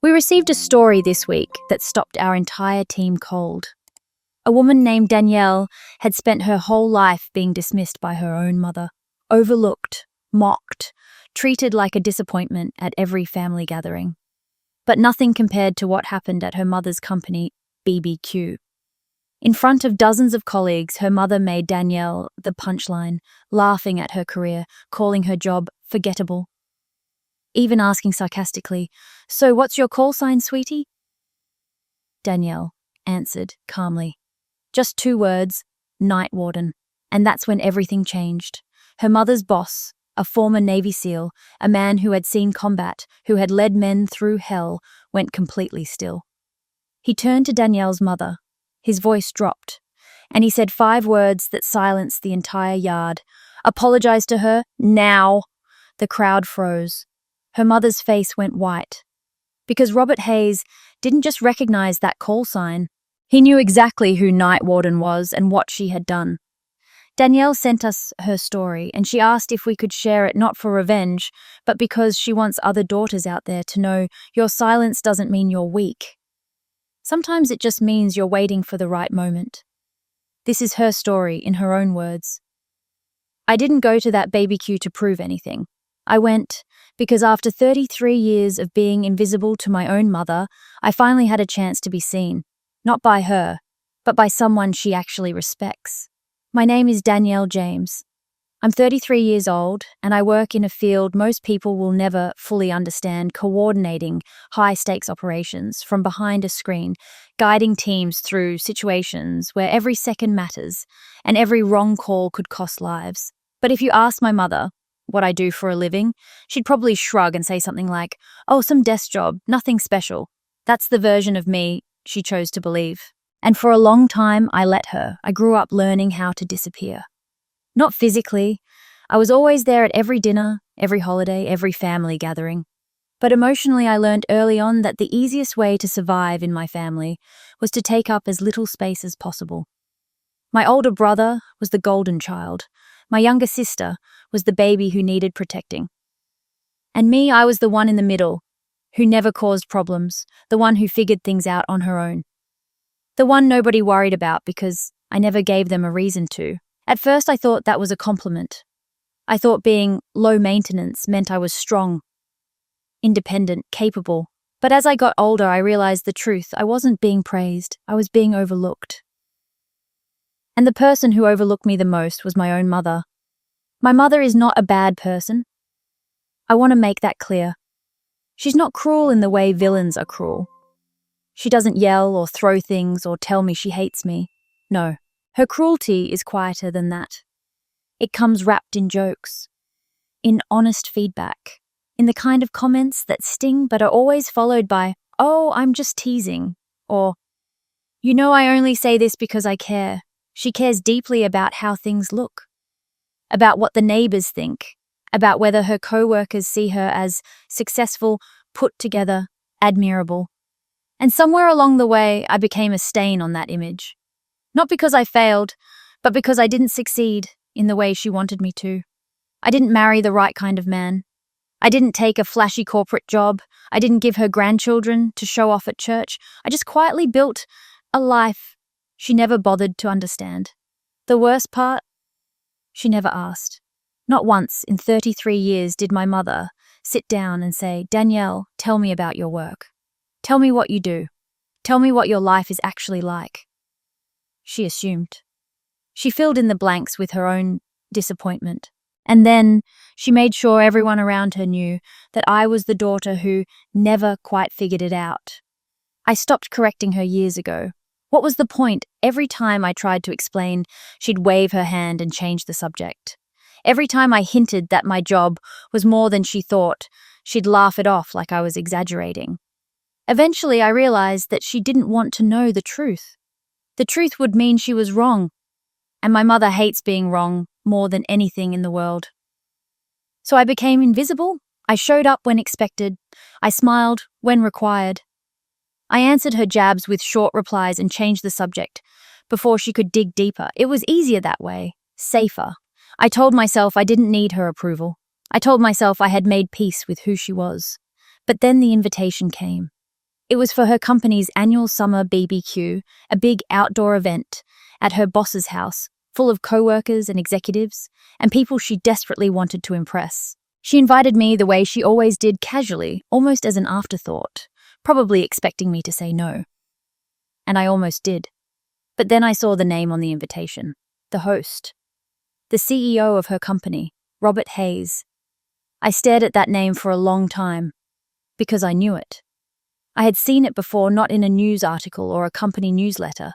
We received a story this week that stopped our entire team cold. A woman named Danielle had spent her whole life being dismissed by her own mother, overlooked, mocked, treated like a disappointment at every family gathering. But nothing compared to what happened at her mother's company, BBQ. In front of dozens of colleagues, her mother made Danielle the punchline, laughing at her career, calling her job forgettable. Even asking sarcastically, "So what's your call sign, sweetie?" Danielle answered calmly. Just 2 words, night warden. And that's when everything changed. Her mother's boss, a former Navy SEAL, a man who had seen combat, who had led men through hell, went completely still. He turned to Danielle's mother. His voice dropped, and he said 5 words that silenced the entire yard. "Apologize to her, now." The crowd froze. Her mother's face went white. Because Robert Hayes didn't just recognize that call sign. He knew exactly who Night Warden was and what she had done. Danielle sent us her story, and she asked if we could share it not for revenge, but because she wants other daughters out there to know your silence doesn't mean you're weak. Sometimes it just means you're waiting for the right moment. This is her story in her own words. "I didn't go to that BBQ to prove anything. I went because after 33 years of being invisible to my own mother, I finally had a chance to be seen, not by her, but by someone she actually respects. My name is Danielle James. I'm 33 years old, and I work in a field most people will never fully understand, coordinating high-stakes operations from behind a screen, guiding teams through situations where every second matters and every wrong call could cost lives. But if you ask my mother what I do for a living, she'd probably shrug and say something like, "Oh, some desk job, nothing special." That's the version of me she chose to believe. And for a long time, I let her. I grew up learning how to disappear. Not physically. I was always there at every dinner, every holiday, every family gathering. But emotionally, I learned early on that the easiest way to survive in my family was to take up as little space as possible. My older brother was the golden child. My younger sister was the baby who needed protecting. And me, I was the one in the middle, who never caused problems, the one who figured things out on her own. The one nobody worried about because I never gave them a reason to. At first, I thought that was a compliment. I thought being low maintenance meant I was strong, independent, capable. But as I got older, I realized the truth. I wasn't being praised. I was being overlooked. And the person who overlooked me the most was my own mother. My mother is not a bad person. I want to make that clear. She's not cruel in the way villains are cruel. She doesn't yell or throw things or tell me she hates me. No, her cruelty is quieter than that. It comes wrapped in jokes, in honest feedback, in the kind of comments that sting but are always followed by, "Oh, I'm just teasing," or, "You know I only say this because I care." She cares deeply about how things look, about what the neighbors think, about whether her coworkers see her as successful, put together, admirable. And somewhere along the way, I became a stain on that image. Not because I failed, but because I didn't succeed in the way she wanted me to. I didn't marry the right kind of man. I didn't take a flashy corporate job. I didn't give her grandchildren to show off at church. I just quietly built a life she never bothered to understand. The worst part? She never asked. Not once in 33 years did my mother sit down and say, "Danielle, tell me about your work. Tell me what you do. Tell me what your life is actually like." She assumed. She filled in the blanks with her own disappointment. And then she made sure everyone around her knew that I was the daughter who never quite figured it out. I stopped correcting her years ago. What was the point? Every time I tried to explain, she'd wave her hand and change the subject. Every time I hinted that my job was more than she thought, she'd laugh it off like I was exaggerating. Eventually, I realized that she didn't want to know the truth. The truth would mean she was wrong, and my mother hates being wrong more than anything in the world. So I became invisible. I showed up when expected. I smiled when required. I answered her jabs with short replies and changed the subject before she could dig deeper. It was easier that way, safer. I told myself I didn't need her approval. I told myself I had made peace with who she was. But then the invitation came. It was for her company's annual summer BBQ, a big outdoor event at her boss's house, full of coworkers and executives, and people she desperately wanted to impress. She invited me the way she always did, casually, almost as an afterthought, probably expecting me to say no. And I almost did. But then I saw the name on the invitation, the host, the CEO of her company, Robert Hayes. I stared at that name for a long time, because I knew it. I had seen it before, not in a news article or a company newsletter,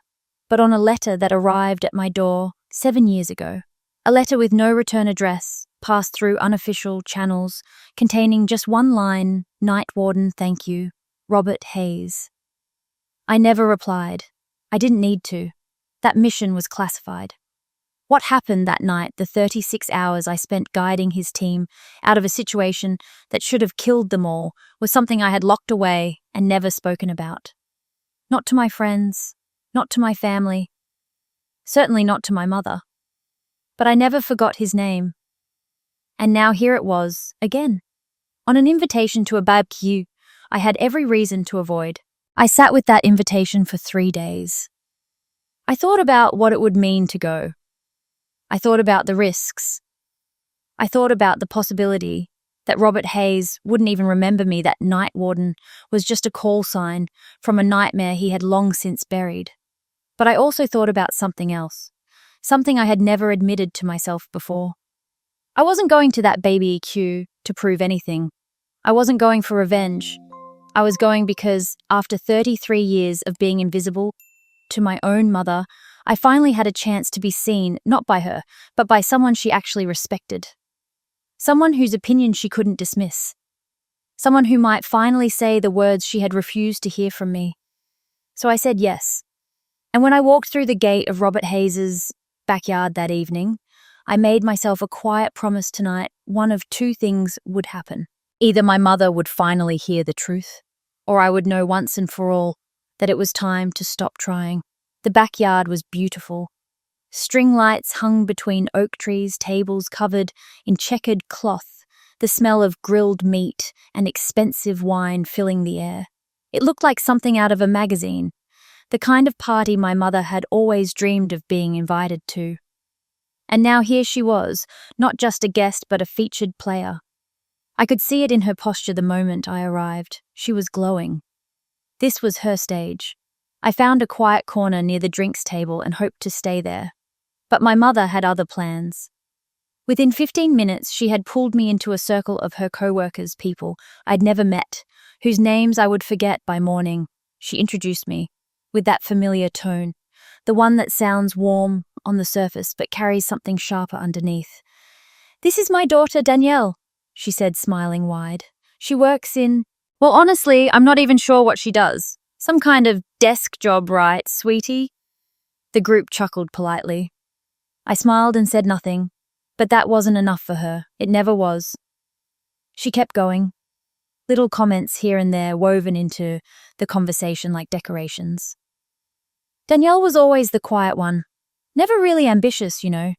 but on a letter that arrived at my door 7 years ago. A letter with no return address, passed through unofficial channels, containing just one line, "Night Warden, thank you, Robert Hayes." I never replied. I didn't need to. That mission was classified. What happened that night, the 36 hours I spent guiding his team out of a situation that should have killed them all, was something I had locked away and never spoken about. Not to my friends, not to my family, certainly not to my mother. But I never forgot his name. And now here it was, again, on an invitation to a BBQ I had every reason to avoid. I sat with that invitation for 3 days. I thought about what it would mean to go. I thought about the risks. I thought about the possibility that Robert Hayes wouldn't even remember me, that Night Warden was just a call sign from a nightmare he had long since buried. But I also thought about something else, something I had never admitted to myself before. I wasn't going to that BBQ to prove anything. I wasn't going for revenge. I was going because, after 33 years of being invisible to my own mother, I finally had a chance to be seen, not by her, but by someone she actually respected. Someone whose opinion she couldn't dismiss. Someone who might finally say the words she had refused to hear from me. So I said yes. And when I walked through the gate of Robert Hayes's backyard that evening, I made myself a quiet promise tonight. One of two things would happen. Either my mother would finally hear the truth, or I would know once and for all that it was time to stop trying. The backyard was beautiful. String lights hung between oak trees, tables covered in checkered cloth, the smell of grilled meat and expensive wine filling the air. It looked like something out of a magazine, the kind of party my mother had always dreamed of being invited to. And now here she was, not just a guest but a featured player. I could see it in her posture the moment I arrived. She was glowing. This was her stage. I found a quiet corner near the drinks table and hoped to stay there. But my mother had other plans. Within 15 minutes, she had pulled me into a circle of her coworkers, people I'd never met, whose names I would forget by morning. She introduced me, with that familiar tone, the one that sounds warm on the surface but carries something sharper underneath. "This is my daughter, Danielle," she said, smiling wide. "She works in... Well, honestly, I'm not even sure what she does. Some kind of desk job, right, sweetie?" The group chuckled politely. I smiled and said nothing, but that wasn't enough for her. It never was. She kept going, little comments here and there woven into the conversation like decorations. Danielle was always the quiet one, never really ambitious, you know.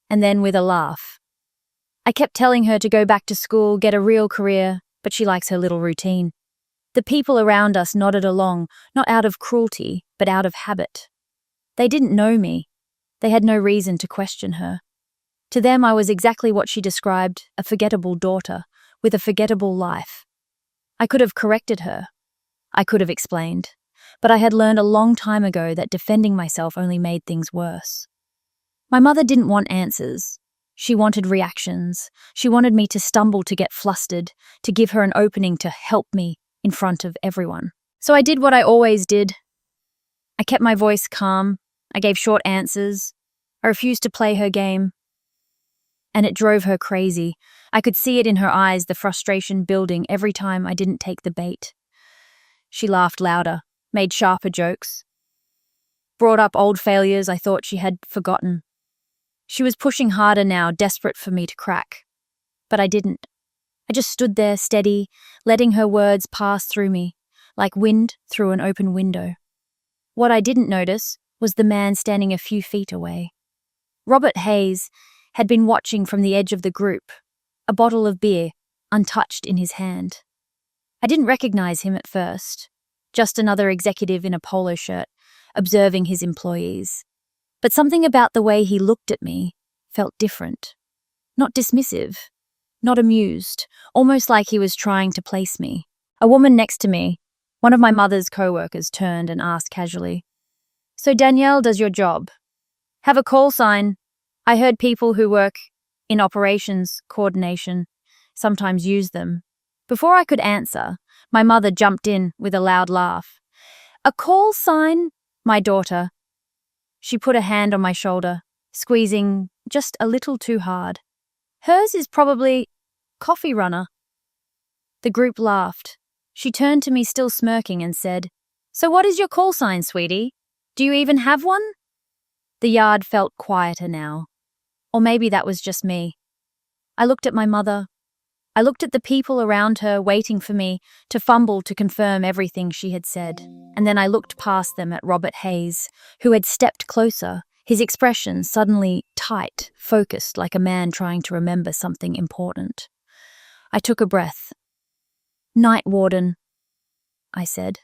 And then with a laugh. I kept telling her to go back to school, get a real career, but she likes her little routine. The people around us nodded along, not out of cruelty, but out of habit. They didn't know me. They had no reason to question her. To them, I was exactly what she described, a forgettable daughter, with a forgettable life. I could have corrected her. I could have explained. But I had learned a long time ago that defending myself only made things worse. My mother didn't want answers. She wanted reactions. She wanted me to stumble, to get flustered, to give her an opening to help me in front of everyone. So I did what I always did. I kept my voice calm. I gave short answers. I refused to play her game. And it drove her crazy. I could see it in her eyes, the frustration building every time I didn't take the bait. She laughed louder, made sharper jokes, brought up old failures I thought she had forgotten. She was pushing harder now, desperate for me to crack. But I didn't. I just stood there, steady, letting her words pass through me, like wind through an open window. What I didn't notice was the man standing a few feet away. Robert Hayes had been watching from the edge of the group, a bottle of beer, untouched in his hand. I didn't recognize him at first, just another executive in a polo shirt, observing his employees. But something about the way he looked at me felt different. Not dismissive, not amused, almost like he was trying to place me. A woman next to me, one of my mother's coworkers, turned and asked casually, "So Danielle does your job. Have a call sign. I heard people who work in operations coordination sometimes use them." Before I could answer, my mother jumped in with a loud laugh. "A call sign, my daughter." She put a hand on my shoulder, squeezing just a little too hard. "Hers is probably coffee runner." The group laughed. She turned to me still smirking and said, "So what is your call sign, sweetie? Do you even have one?" The yard felt quieter now. Or maybe that was just me. I looked at my mother. I looked at the people around her waiting for me to fumble to confirm everything she had said. And then I looked past them at Robert Hayes, who had stepped closer, his expression suddenly tight, focused like a man trying to remember something important. I took a breath. "Night warden," I said.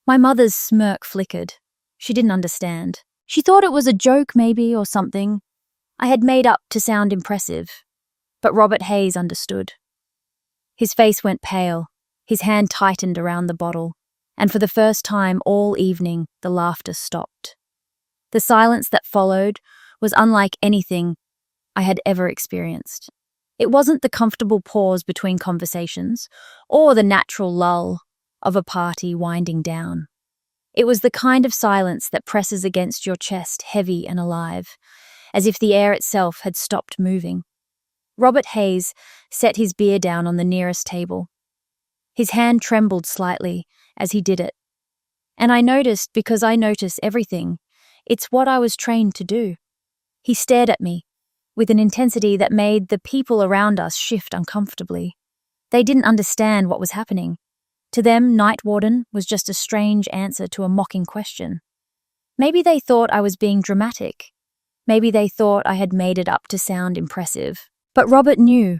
My mother's smirk flickered. She didn't understand. She thought it was a joke maybe or something I had made up to sound impressive. But Robert Hayes understood. His face went pale, his hand tightened around the bottle, and for the first time all evening the laughter stopped. The silence that followed was unlike anything I had ever experienced. It wasn't the comfortable pause between conversations, or the natural lull of a party winding down. It was the kind of silence that presses against your chest heavy and alive, as if the air itself had stopped moving. Robert Hayes set his beer down on the nearest table. His hand trembled slightly as he did it. And I noticed, because I notice everything, it's what I was trained to do. He stared at me, with an intensity that made the people around us shift uncomfortably. They didn't understand what was happening. To them, Night Warden was just a strange answer to a mocking question. Maybe they thought I was being dramatic. Maybe they thought I had made it up to sound impressive. But Robert knew.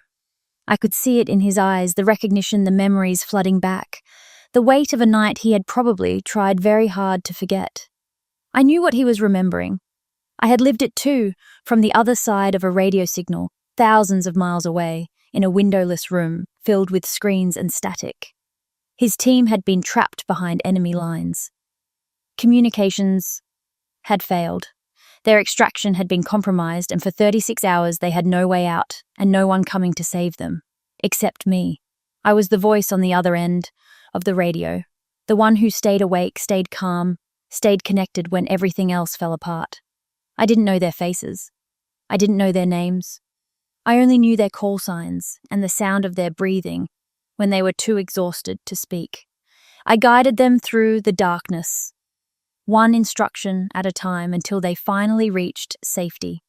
I could see it in his eyes, the recognition, the memories flooding back, the weight of a night he had probably tried very hard to forget. I knew what he was remembering. I had lived it too, from the other side of a radio signal, thousands of miles away, in a windowless room filled with screens and static. His team had been trapped behind enemy lines. Communications had failed. Their extraction had been compromised, and for 36 hours they had no way out and no one coming to save them, except me. I was the voice on the other end of the radio, the one who stayed awake, stayed calm, stayed connected when everything else fell apart. I didn't know their faces. I didn't know their names. I only knew their call signs and the sound of their breathing when they were too exhausted to speak. I guided them through the darkness, one instruction at a time, until they finally reached safety.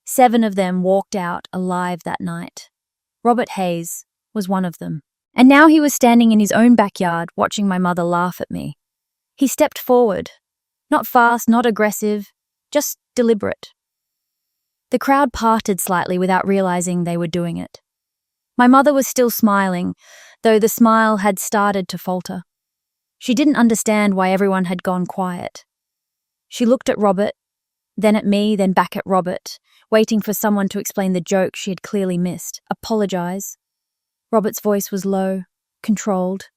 7 of them walked out alive that night. Robert Hayes was one of them. And now he was standing in his own backyard watching my mother laugh at me. He stepped forward. Not fast, not aggressive, just deliberate. The crowd parted slightly without realizing they were doing it. My mother was still smiling, though the smile had started to falter. She didn't understand why everyone had gone quiet. She looked at Robert, then at me, then back at Robert, waiting for someone to explain the joke she had clearly missed. Apologize. Robert's voice was low, controlled,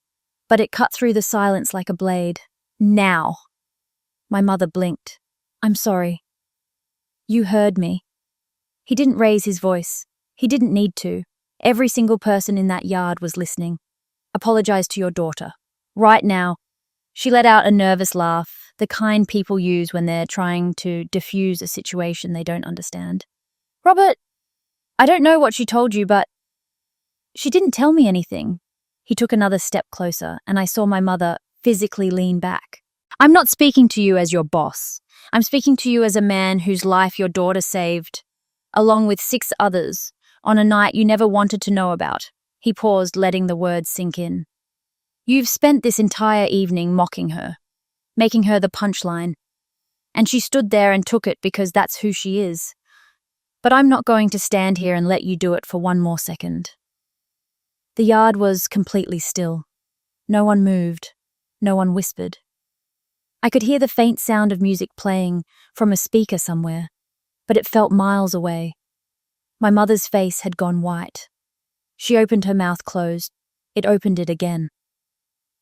but it cut through the silence like a blade. Now. My mother blinked. "I'm sorry. You heard me." He didn't raise his voice. He didn't need to. Every single person in that yard was listening. "Apologize to your daughter. Right now." She let out a nervous laugh, the kind people use when they're trying to diffuse a situation they don't understand. "Robert, I don't know what she told you, but she didn't tell me anything." He took another step closer, and I saw my mother physically lean back. "I'm not speaking to you as your boss. I'm speaking to you as a man whose life your daughter saved, along with 6 others, on a night you never wanted to know about." He paused, letting the words sink in. "You've spent this entire evening mocking her, making her the punchline, and she stood there and took it because that's who she is. But I'm not going to stand here and let you do it for one more second." The yard was completely still. No one moved. No one whispered. I could hear the faint sound of music playing from a speaker somewhere, but it felt miles away. My mother's face had gone white. She opened her mouth closed. It opened it again.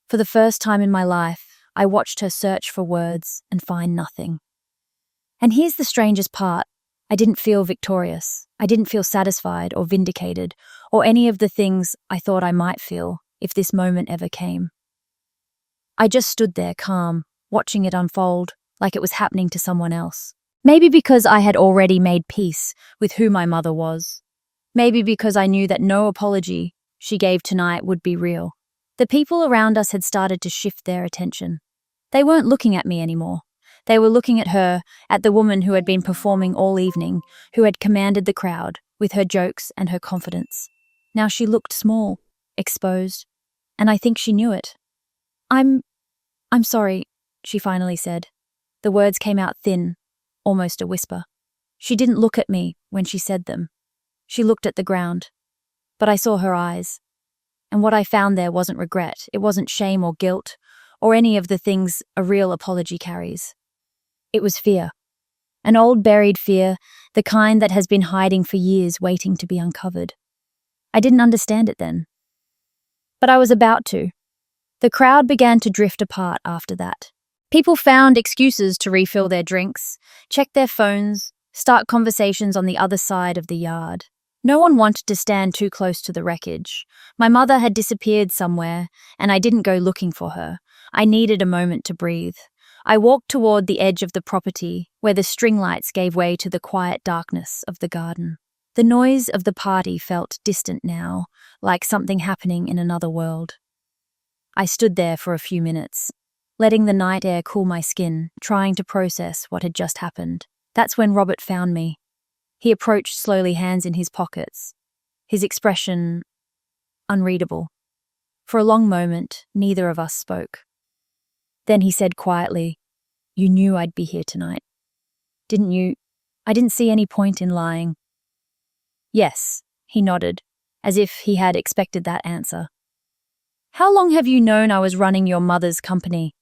For the first time in my life, I watched her search for words and find nothing. And here's the strangest part. I didn't feel victorious. I didn't feel satisfied or vindicated, or any of the things I thought I might feel if this moment ever came. I just stood there calm, watching it unfold like it was happening to someone else. Maybe because I had already made peace with who my mother was. Maybe because I knew that no apology she gave tonight would be real. The people around us had started to shift their attention. They weren't looking at me anymore. They were looking at her, at the woman who had been performing all evening, who had commanded the crowd with her jokes and her confidence. Now she looked small, exposed, and I think she knew it. I'm sorry, she finally said. The words came out thin, almost a whisper. She didn't look at me when she said them. She looked at the ground. But I saw her eyes. And what I found there wasn't regret, it wasn't shame or guilt, or any of the things a real apology carries. It was fear. An old buried fear, the kind that has been hiding for years waiting to be uncovered. I didn't understand it then. But I was about to. The crowd began to drift apart after that. People found excuses to refill their drinks, check their phones, start conversations on the other side of the yard. No one wanted to stand too close to the wreckage. My mother had disappeared somewhere, and I didn't go looking for her. I needed a moment to breathe. I walked toward the edge of the property, where the string lights gave way to the quiet darkness of the garden. The noise of the party felt distant now, like something happening in another world. I stood there for a few minutes, letting the night air cool my skin, trying to process what had just happened. That's when Robert found me. He approached slowly, hands in his pockets, his expression unreadable. For a long moment, neither of us spoke. Then he said quietly, "You knew I'd be here tonight, didn't you? I didn't see any point in lying." "Yes," he nodded, as if he had expected that answer. "How long have you known I was running your mother's company?"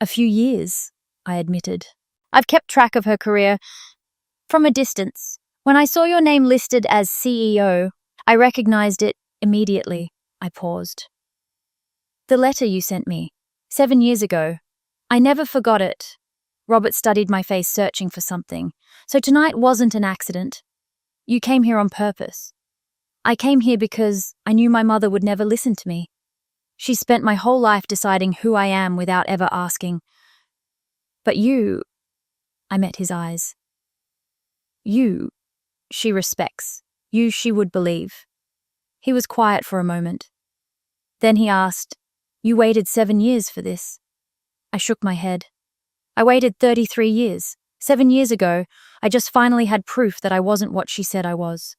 "A few years," I admitted. "I've kept track of her career from a distance. When I saw your name listed as CEO, I recognized it immediately." I paused. "The letter you sent me, 7 years ago. I never forgot it." Robert studied my face, searching for something. "So tonight wasn't an accident. You came here on purpose." "I came here because I knew my mother would never listen to me. She spent my whole life deciding who I am without ever asking. But you," I met his eyes. "You, she respects. You, she would believe." He was quiet for a moment. Then he asked, "You waited 7 years for this?" I shook my head. "I waited 33 years. 7 years ago, I just finally had proof that I wasn't what she said I was.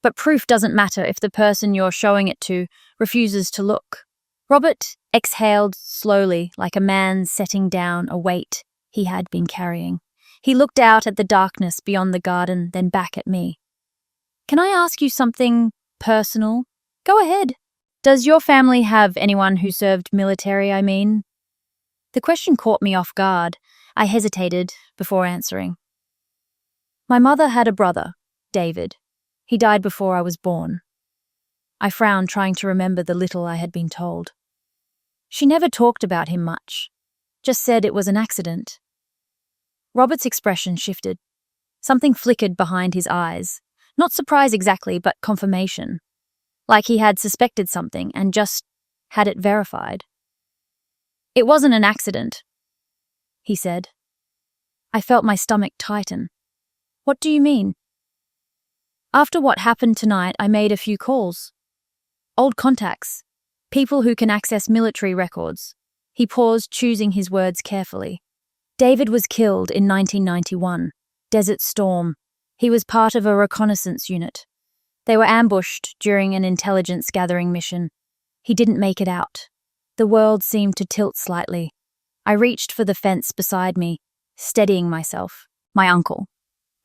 But proof doesn't matter if the person you're showing it to refuses to look." Robert exhaled slowly, like a man setting down a weight he had been carrying. He looked out at the darkness beyond the garden, then back at me. "Can I ask you something personal?" "Go ahead." "Does your family have anyone who served military, I mean?" The question caught me off guard. I hesitated before answering. "My mother had a brother, David. He died before I was born." I frowned, trying to remember the little I had been told. She never talked about him much, just said it was an accident. Robert's expression shifted. Something flickered behind his eyes. Not surprise exactly, but confirmation. Like he had suspected something and just had it verified. "It wasn't an accident," he said. I felt my stomach tighten. "What do you mean?" "After what happened tonight, I made a few calls. Old contacts. People who can access military records." He paused, choosing his words carefully. "David was killed in 1991. Desert Storm. He was part of a reconnaissance unit. They were ambushed during an intelligence gathering mission. He didn't make it out." The world seemed to tilt slightly. I reached for the fence beside me, steadying myself. My uncle.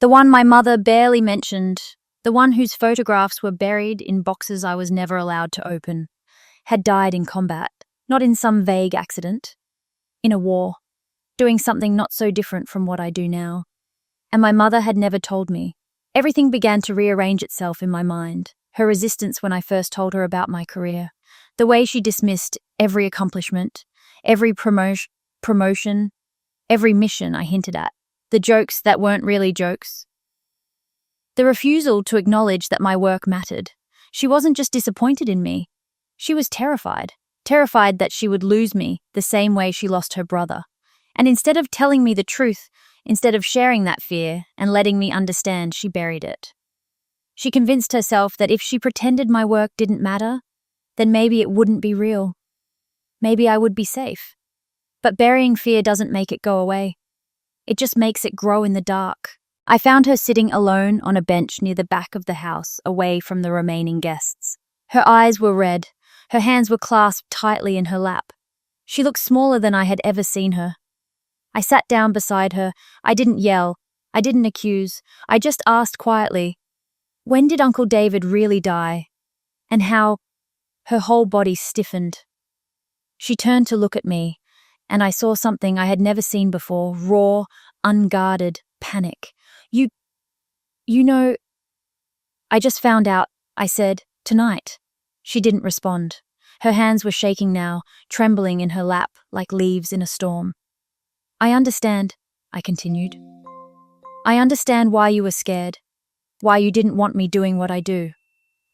The one my mother barely mentioned. The one whose photographs were buried in boxes I was never allowed to open. had died in combat, not in some vague accident, in a war, doing something not so different from what I do now. And my mother had never told me. Everything began to rearrange itself in my mind. Her resistance when I first told her about my career, the way she dismissed every accomplishment, every promotion, every mission I hinted at, the jokes that weren't really jokes. The refusal to acknowledge that my work mattered. She wasn't just disappointed in me. She was terrified that she would lose me the same way she lost her brother. And instead of telling me the truth, instead of sharing that fear and letting me understand, she buried it. She convinced herself that if she pretended my work didn't matter, then maybe it wouldn't be real. Maybe I would be safe. But burying fear doesn't make it go away. It just makes it grow in the dark. I found her sitting alone on a bench near the back of the house, away from the remaining guests. Her eyes were red. Her hands were clasped tightly in her lap. She looked smaller than I had ever seen her. I sat down beside her. I didn't yell. I didn't accuse. I just asked quietly, when did Uncle David really die? And how? Her whole body stiffened. She turned to look at me, and I saw something I had never seen before, raw, unguarded panic. You know, I just found out, I said, tonight. She didn't respond. Her hands were shaking now, trembling in her lap like leaves in a storm. I understand, I continued. I understand why you were scared, why you didn't want me doing what I do,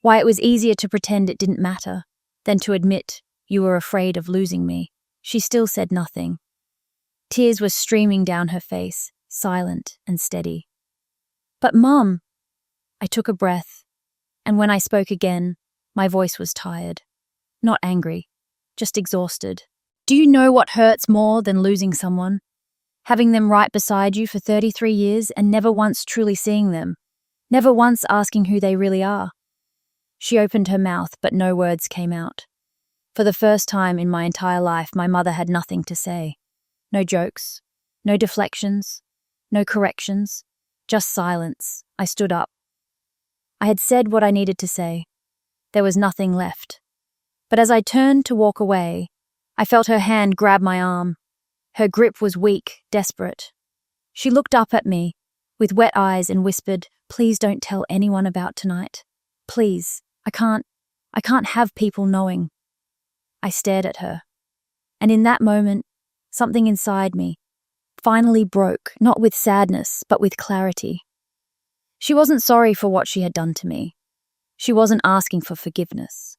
why it was easier to pretend it didn't matter than to admit you were afraid of losing me. She still said nothing. Tears were streaming down her face, silent and steady. But Mum, I took a breath, and when I spoke again, my voice was tired. Not angry, just exhausted. Do you know what hurts more than losing someone? Having them right beside you for 33 years and never once truly seeing them, never once asking who they really are. She opened her mouth, but no words came out. For the first time in my entire life, my mother had nothing to say. No jokes, no deflections, no corrections, just silence. I stood up. I had said what I needed to say. There was nothing left. But as I turned to walk away, I felt her hand grab my arm. Her grip was weak, desperate. She looked up at me with wet eyes and whispered, "Please don't tell anyone about tonight. Please, I can't have people knowing." I stared at her. And in that moment, something inside me finally broke, not with sadness, but with clarity. She wasn't sorry for what she had done to me. She wasn't asking for forgiveness.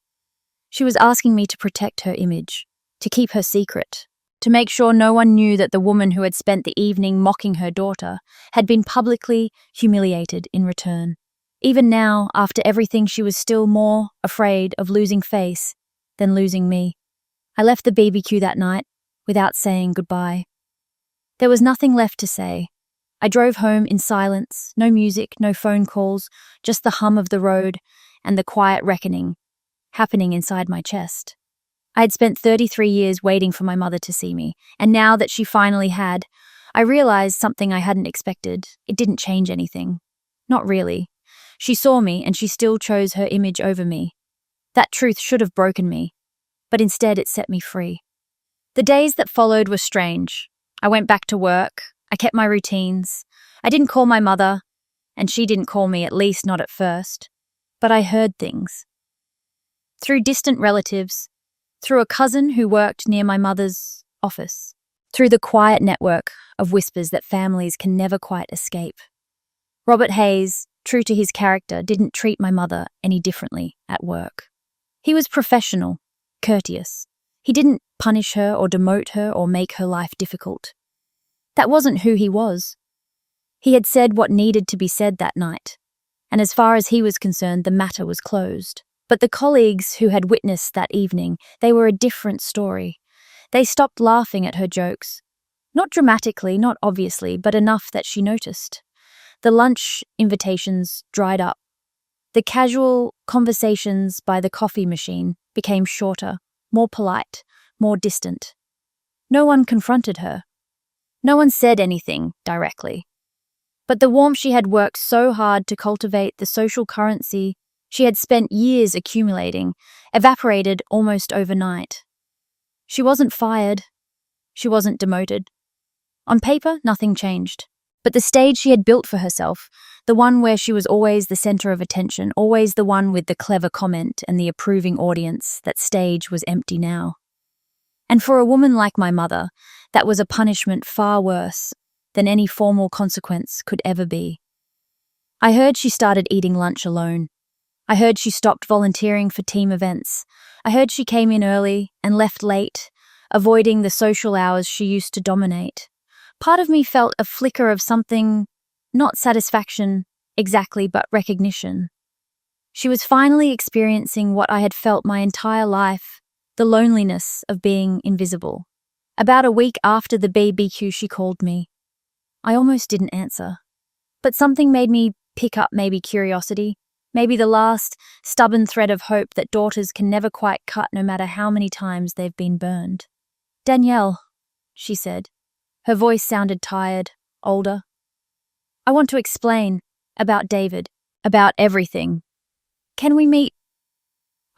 She was asking me to protect her image, to keep her secret, to make sure no one knew that the woman who had spent the evening mocking her daughter had been publicly humiliated in return. Even now, after everything, she was still more afraid of losing face than losing me. I left the BBQ that night without saying goodbye. There was nothing left to say. I drove home in silence, no music, no phone calls, just the hum of the road and the quiet reckoning happening inside my chest. I had spent 33 years waiting for my mother to see me, and now that she finally had, I realized something I hadn't expected. It didn't change anything. Not really. She saw me, and she still chose her image over me. That truth should have broken me, but instead it set me free. The days that followed were strange. I went back to work. I kept my routines. I didn't call my mother, and she didn't call me, at least not at first. But I heard things. Through distant relatives, through a cousin who worked near my mother's office, through the quiet network of whispers that families can never quite escape. Robert Hayes, true to his character, didn't treat my mother any differently at work. He was professional, courteous. He didn't punish her or demote her or make her life difficult. That wasn't who he was. He had said what needed to be said that night, and as far as he was concerned, the matter was closed. But the colleagues who had witnessed that evening, they were a different story. They stopped laughing at her jokes. Not dramatically, not obviously, but enough that she noticed. The lunch invitations dried up. The casual conversations by the coffee machine became shorter, more polite, more distant. No one confronted her. No one said anything directly. But the warmth she had worked so hard to cultivate, the social currency She had spent years accumulating, evaporated almost overnight. She wasn't fired. She wasn't demoted. On paper, nothing changed. But the stage she had built for herself, the one where she was always the center of attention, always the one with the clever comment and the approving audience, that stage was empty now. And for a woman like my mother, that was a punishment far worse than any formal consequence could ever be. I heard she started eating lunch alone. I heard she stopped volunteering for team events. I heard she came in early and left late, avoiding the social hours she used to dominate. Part of me felt a flicker of something, not satisfaction exactly, but recognition. She was finally experiencing what I had felt my entire life, the loneliness of being invisible. About a week after the BBQ, she called me. I almost didn't answer, but something made me pick up, maybe curiosity, maybe the last stubborn thread of hope that daughters can never quite cut no matter how many times they've been burned. "Danielle," she said. Her voice sounded tired, older. "I want to explain about David, about everything. Can we meet?"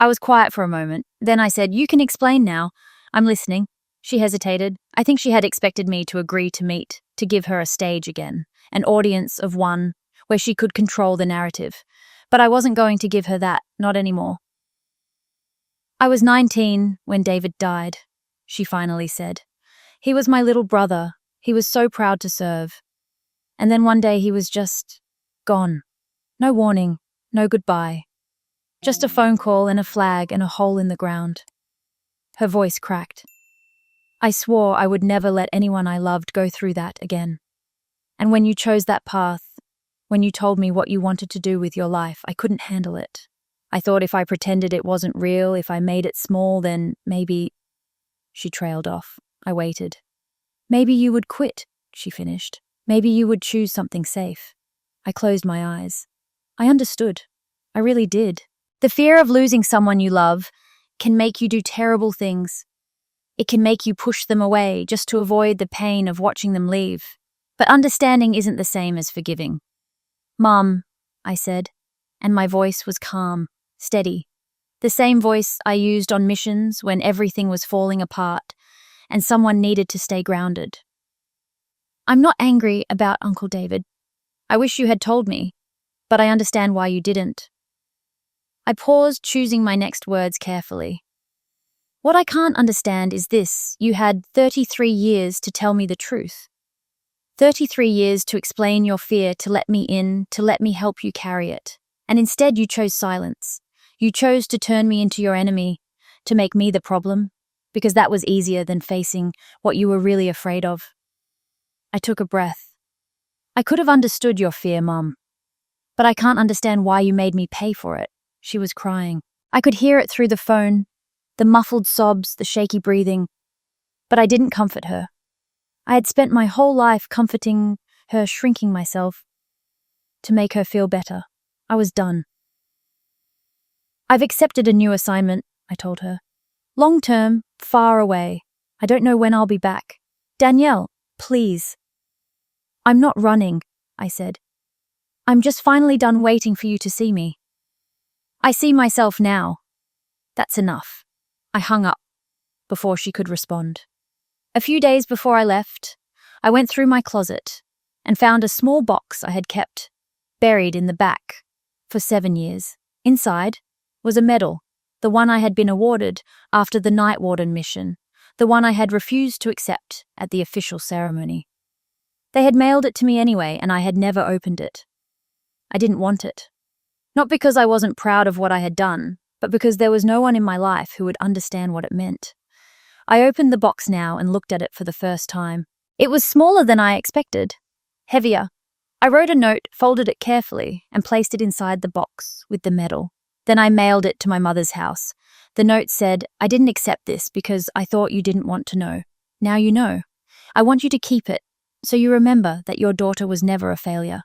I was quiet for a moment. Then I said, "You can explain now. I'm listening." She hesitated. I think she had expected me to agree to meet, to give her a stage again, an audience of one where she could control the narrative. But I wasn't going to give her that, not anymore. "I was 19 when David died," she finally said. "He was my little brother. He was so proud to serve. And then one day he was just gone. No warning, no goodbye. Just a phone call and a flag and a hole in the ground." Her voice cracked. "I swore I would never let anyone I loved go through that again. And when you chose that path, when you told me what you wanted to do with your life, I couldn't handle it. I thought if I pretended it wasn't real, if I made it small, then maybe—" She trailed off. I waited. "Maybe you would quit," she finished. "Maybe you would choose something safe." I closed my eyes. I understood. I really did. The fear of losing someone you love can make you do terrible things. It can make you push them away just to avoid the pain of watching them leave. But understanding isn't the same as forgiving. "Mom," I said, and my voice was calm, steady. The same voice I used on missions when everything was falling apart and someone needed to stay grounded. "I'm not angry about Uncle David. I wish you had told me, but I understand why you didn't." I paused, choosing my next words carefully. "What I can't understand is this: you had 33 years to tell me the truth. 33 years to explain your fear, to let me in, to let me help you carry it. And instead you chose silence. You chose to turn me into your enemy, to make me the problem, because that was easier than facing what you were really afraid of." I took a breath. "I could have understood your fear, Mum, but I can't understand why you made me pay for it." She was crying. I could hear it through the phone, the muffled sobs, the shaky breathing. But I didn't comfort her. I had spent my whole life comforting her, shrinking myself to make her feel better. I was done. "I've accepted a new assignment," I told her. "Long-term, far away. I don't know when I'll be back. Danielle, please." "I'm not running," I said. "I'm just finally done waiting for you to see me. I see myself now. That's enough." I hung up before she could respond. A few days before I left, I went through my closet and found a small box I had kept buried in the back for 7 years. Inside was a medal, the one I had been awarded after the night warden mission, the one I had refused to accept at the official ceremony. They had mailed it to me anyway, and I had never opened it. I didn't want it. Not because I wasn't proud of what I had done, but because there was no one in my life who would understand what it meant. I opened the box now and looked at it for the first time. It was smaller than I expected, heavier. I wrote a note, folded it carefully, and placed it inside the box with the medal. Then I mailed it to my mother's house. The note said, "I didn't accept this because I thought you didn't want to know. Now you know. I want you to keep it, so you remember that your daughter was never a failure.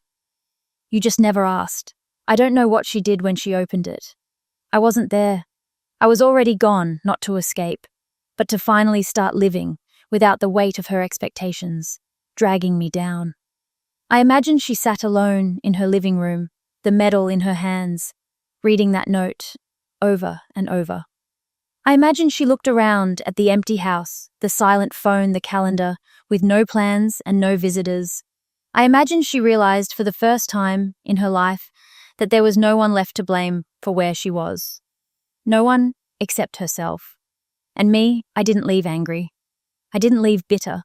You just never asked." I don't know what she did when she opened it. I wasn't there. I was already gone, not to escape, but to finally start living without the weight of her expectations dragging me down. I imagined she sat alone in her living room, the medal in her hands, reading that note over and over. I imagine she looked around at the empty house, the silent phone, the calendar, with no plans and no visitors. I imagine she realized for the first time in her life that there was no one left to blame for where she was. No one except herself. And me, I didn't leave angry. I didn't leave bitter.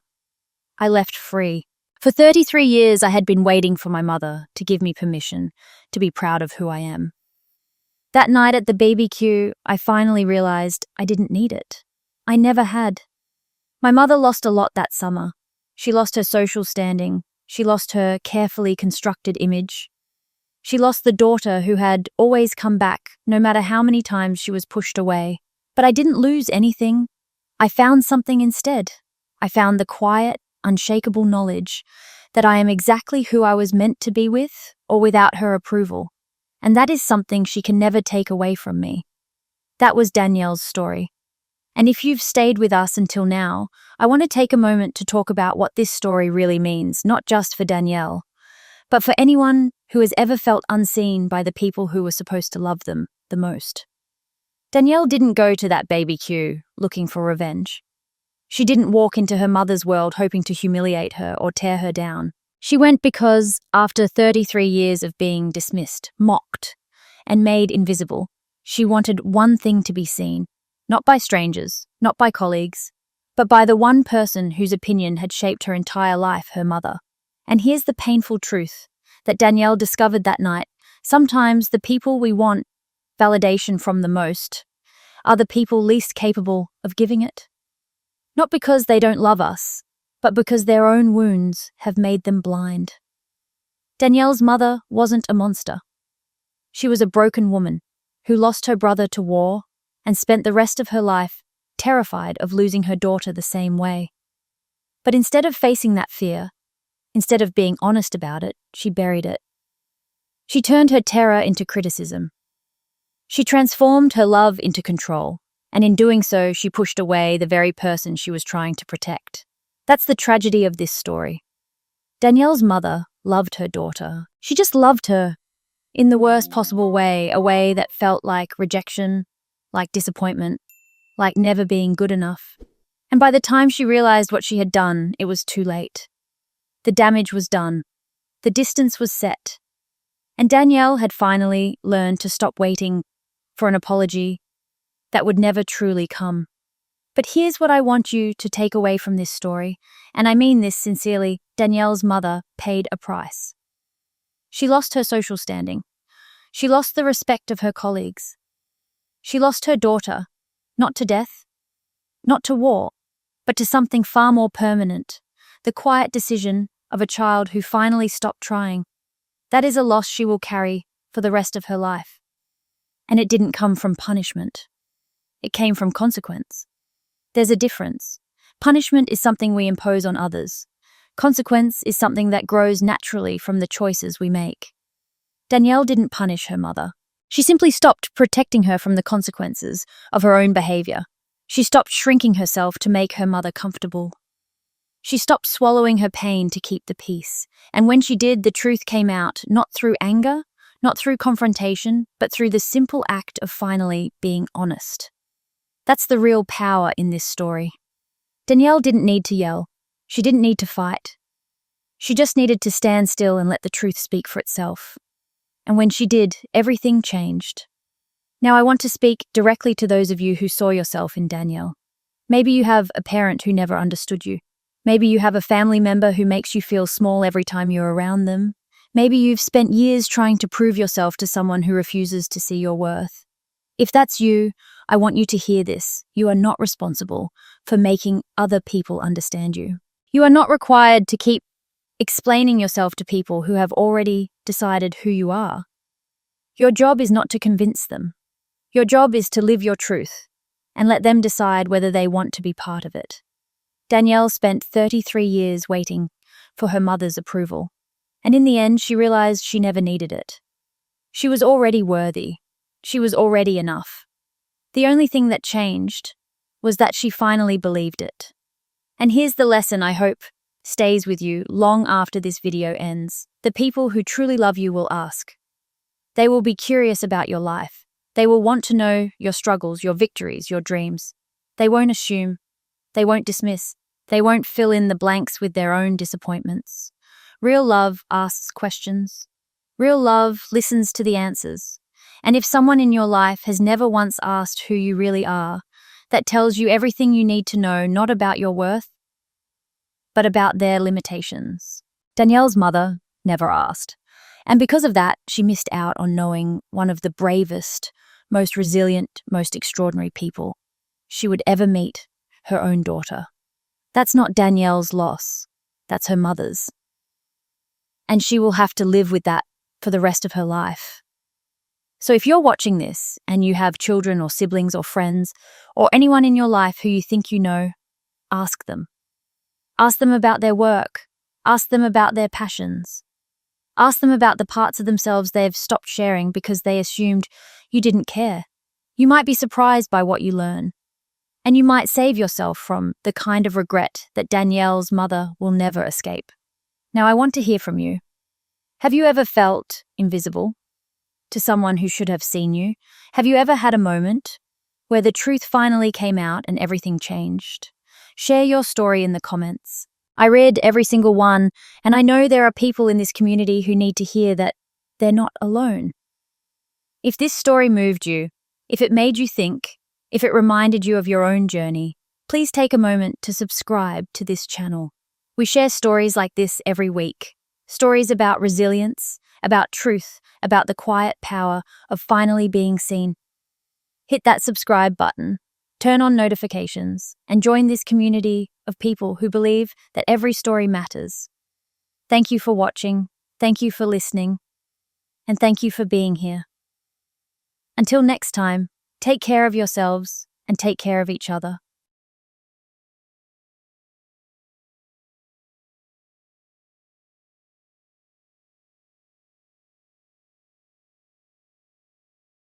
I left free. For 33 years, I had been waiting for my mother to give me permission to be proud of who I am. That night at the BBQ, I finally realized I didn't need it. I never had. My mother lost a lot that summer. She lost her social standing. She lost her carefully constructed image. She lost the daughter who had always come back, no matter how many times she was pushed away. But I didn't lose anything. I found something instead. I found the quiet, unshakable knowledge that I am exactly who I was meant to be with or without her approval. And that is something she can never take away from me. That was Danielle's story. And if you've stayed with us until now, I want to take a moment to talk about what this story really means, not just for Danielle, but for anyone who has ever felt unseen by the people who were supposed to love them the most. Danielle didn't go to that BBQ looking for revenge. She didn't walk into her mother's world hoping to humiliate her or tear her down. She went because, after 33 years of being dismissed, mocked, and made invisible, she wanted one thing to be seen, not by strangers, not by colleagues, but by the one person whose opinion had shaped her entire life, her mother. And here's the painful truth that Danielle discovered that night. Sometimes the people we want validation from the most are the people least capable of giving it. Not because they don't love us, but because their own wounds have made them blind. Danielle's mother wasn't a monster. She was a broken woman who lost her brother to war and spent the rest of her life terrified of losing her daughter the same way. But instead of facing that fear, instead of being honest about it, she buried it. She turned her terror into criticism. She transformed her love into control, and in doing so, she pushed away the very person she was trying to protect. That's the tragedy of this story. Danielle's mother loved her daughter. She just loved her in the worst possible way, a way that felt like rejection, like disappointment, like never being good enough. And by the time she realized what she had done, it was too late. The damage was done. The distance was set. And Danielle had finally learned to stop waiting for an apology that would never truly come. But here's what I want you to take away from this story, and I mean this sincerely. Danielle's mother paid a price. She lost her social standing. She lost the respect of her colleagues. She lost her daughter, not to death, not to war, but to something far more permanent, the quiet decision of a child who finally stopped trying. That is a loss she will carry for the rest of her life. And it didn't come from punishment. It came from consequence. There's a difference. Punishment is something we impose on others. Consequence is something that grows naturally from the choices we make. Danielle didn't punish her mother. She simply stopped protecting her from the consequences of her own behavior. She stopped shrinking herself to make her mother comfortable. She stopped swallowing her pain to keep the peace. And when she did, the truth came out, not through anger, not through confrontation, but through the simple act of finally being honest. That's the real power in this story. Danielle didn't need to yell. She didn't need to fight. She just needed to stand still and let the truth speak for itself. And when she did, everything changed. Now I want to speak directly to those of you who saw yourself in Danielle. Maybe you have a parent who never understood you. Maybe you have a family member who makes you feel small every time you're around them. Maybe you've spent years trying to prove yourself to someone who refuses to see your worth. If that's you, I want you to hear this. You are not responsible for making other people understand you. You are not required to keep explaining yourself to people who have already decided who you are. Your job is not to convince them. Your job is to live your truth and let them decide whether they want to be part of it. Danielle spent 33 years waiting for her mother's approval, and in the end she realized she never needed it. She was already worthy. She was already enough. The only thing that changed was that she finally believed it. And here's the lesson I hope stays with you long after this video ends. The people who truly love you will ask. They will be curious about your life. They will want to know your struggles, your victories, your dreams. They won't assume. They won't dismiss. They won't fill in the blanks with their own disappointments. Real love asks questions. Real love listens to the answers. And if someone in your life has never once asked who you really are, that tells you everything you need to know, not about your worth, but about their limitations. Danielle's mother never asked. And because of that, she missed out on knowing one of the bravest, most resilient, most extraordinary people she would ever meet, her own daughter. That's not Danielle's loss. That's her mother's. And she will have to live with that for the rest of her life. So if you're watching this and you have children or siblings or friends or anyone in your life who you think you know, ask them. Ask them about their work. Ask them about their passions. Ask them about the parts of themselves they've stopped sharing because they assumed you didn't care. You might be surprised by what you learn. And you might save yourself from the kind of regret that Danielle's mother will never escape. Now, I want to hear from you. Have you ever felt invisible to someone who should have seen you? Have you ever had a moment where the truth finally came out and everything changed? Share your story in the comments. I read every single one, and I know there are people in this community who need to hear that they're not alone. If this story moved you, if it made you think, if it reminded you of your own journey, please take a moment to subscribe to this channel. We share stories like this every week. Stories about resilience, about truth, about the quiet power of finally being seen. Hit that subscribe button, turn on notifications, and join this community of people who believe that every story matters. Thank you for watching, thank you for listening, and thank you for being here. Until next time, take care of yourselves and take care of each other.